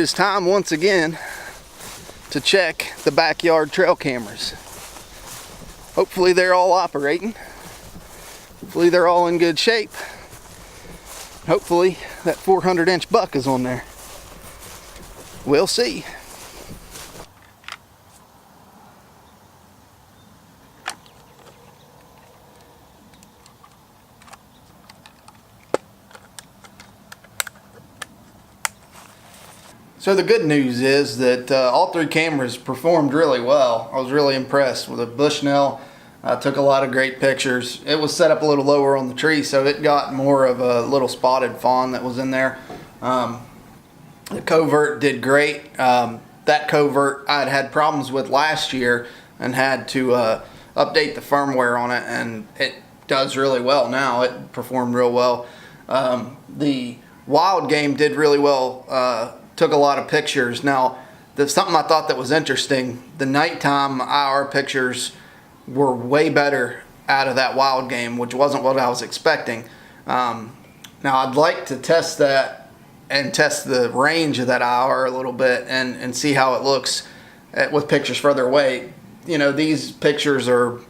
is time once again to check the backyard trail cameras. Hopefully they're all operating. Hopefully they're all in good shape. Hopefully that 400-inch buck is on there. We'll see. So the good news is that all three cameras performed really well. I was really impressed with the Bushnell. I took a lot of great pictures. It was set up a little lower on the tree, so it got more of a little spotted fawn that was in there. The covert did great. That covert I'd had problems with last year and had to update the firmware on it, and it does really well now. It performed real well. The wild game did really well. Took a lot of pictures. Now, there's something I thought that was interesting. The nighttime IR pictures were way better out of that wild game, which wasn't what I was expecting. Now, I'd like to test that and test the range of that IR a little bit and see how it looks with pictures further away. You know, these pictures are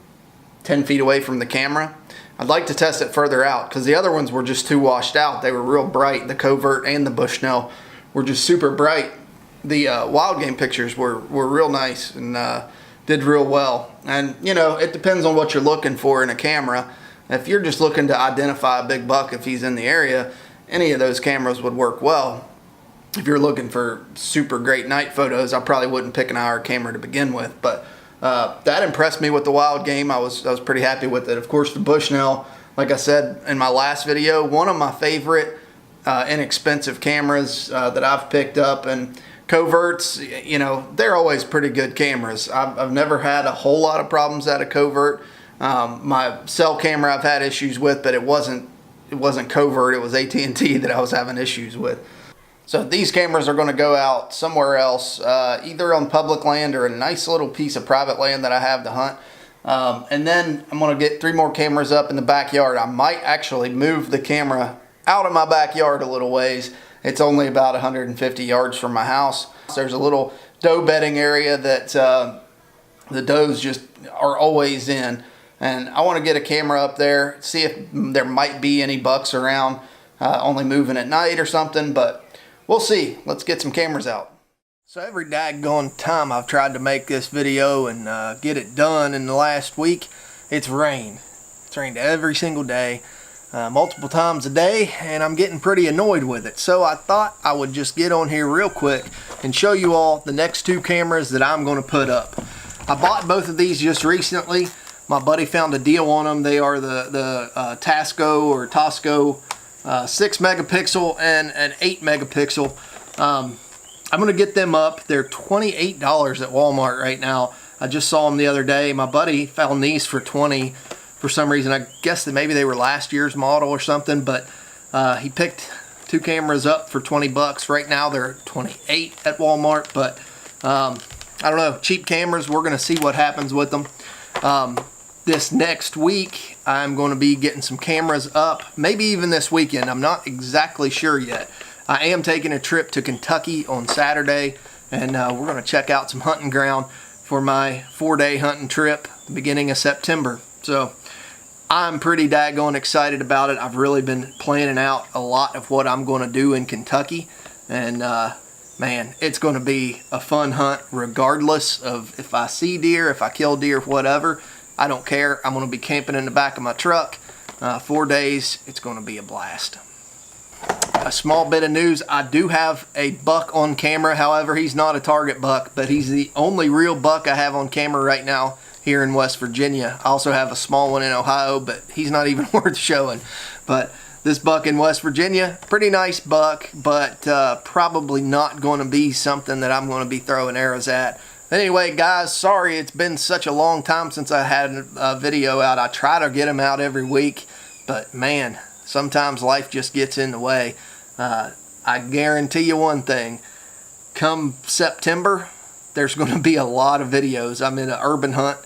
10 feet away from the camera. I'd like to test it further out because the other ones were just too washed out. They were real bright. The covert and the Bushnell were just super bright. The wild game pictures were real nice and did real well. And you know, it depends on what you're looking for in a camera. If you're just looking to identify a big buck if he's in the area, any of those cameras would work well. If you're looking for super great night photos, I probably wouldn't pick an IR camera to begin with. But that impressed me with the wild game. I was pretty happy with it. Of course, the Bushnell, like I said in my last video, one of my favorite inexpensive cameras that I've picked up. And coverts, you know, they're always pretty good cameras. I've never had a whole lot of problems out of covert. My cell camera I've had issues with, but it wasn't covert. It was AT&T that I was having issues with. So these cameras are going to go out somewhere else, either on public land or a nice little piece of private land that I have to hunt. And then I'm going to get 3 more cameras up in the backyard. I might actually move the camera out of my backyard a little ways. It's only about 150 yards from my house. There's a little doe bedding area that the does just are always in. And I want to get a camera up there, see if there might be any bucks around, only moving at night or something, but we'll see. Let's get some cameras out. So every daggone time I've tried to make this video and get it done in the last week, it's rained. It's rained every single day. Multiple times a day, and I'm getting pretty annoyed with it. So I thought I would just get on here real quick and show you all the next 2 cameras that I'm going to put up. I bought both of these just recently. My buddy found a deal on them. They are the Tasco or Tosco 6 megapixel and an 8 megapixel. I'm going to get them up. They're $28 at Walmart right now. I just saw them the other day. My buddy found these for $20. For some reason, I guess that maybe they were last year's model or something, but he picked 2 cameras up for 20 bucks. Right now they're 28 at Walmart, but I don't know, cheap cameras, we're going to see what happens with them. This next week I'm going to be getting some cameras up, maybe even this weekend. I'm not exactly sure yet. I am taking a trip to Kentucky on Saturday, and we're going to check out some hunting ground for my 4-day hunting trip the beginning of September. So I'm pretty daggone excited about it. I've really been planning out a lot of what I'm going to do in Kentucky. And man, it's going to be a fun hunt regardless of if I see deer, if I kill deer, whatever. I don't care. I'm going to be camping in the back of my truck. 4 days. It's going to be a blast. A small bit of news. I do have a buck on camera. However, he's not a target buck, but he's the only real buck I have on camera right now here in West Virginia. I also have a small one in Ohio, but he's not even worth showing. But this buck in West Virginia, pretty nice buck, but probably not going to be something that I'm going to be throwing arrows at. Anyway, guys, sorry it's been such a long time since I had a video out. I try to get them out every week, but man, sometimes life just gets in the way. I guarantee you one thing, come September, there's going to be a lot of videos. I'm in an urban hunt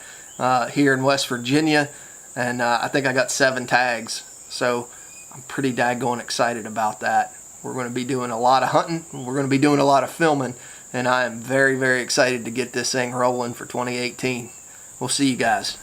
here in West Virginia, and I think I got 7 tags, so I'm pretty daggone excited about that. We're going to be doing a lot of hunting. We're going to be doing a lot of filming. And I am very, very excited to get this thing rolling for 2018. We'll see you guys.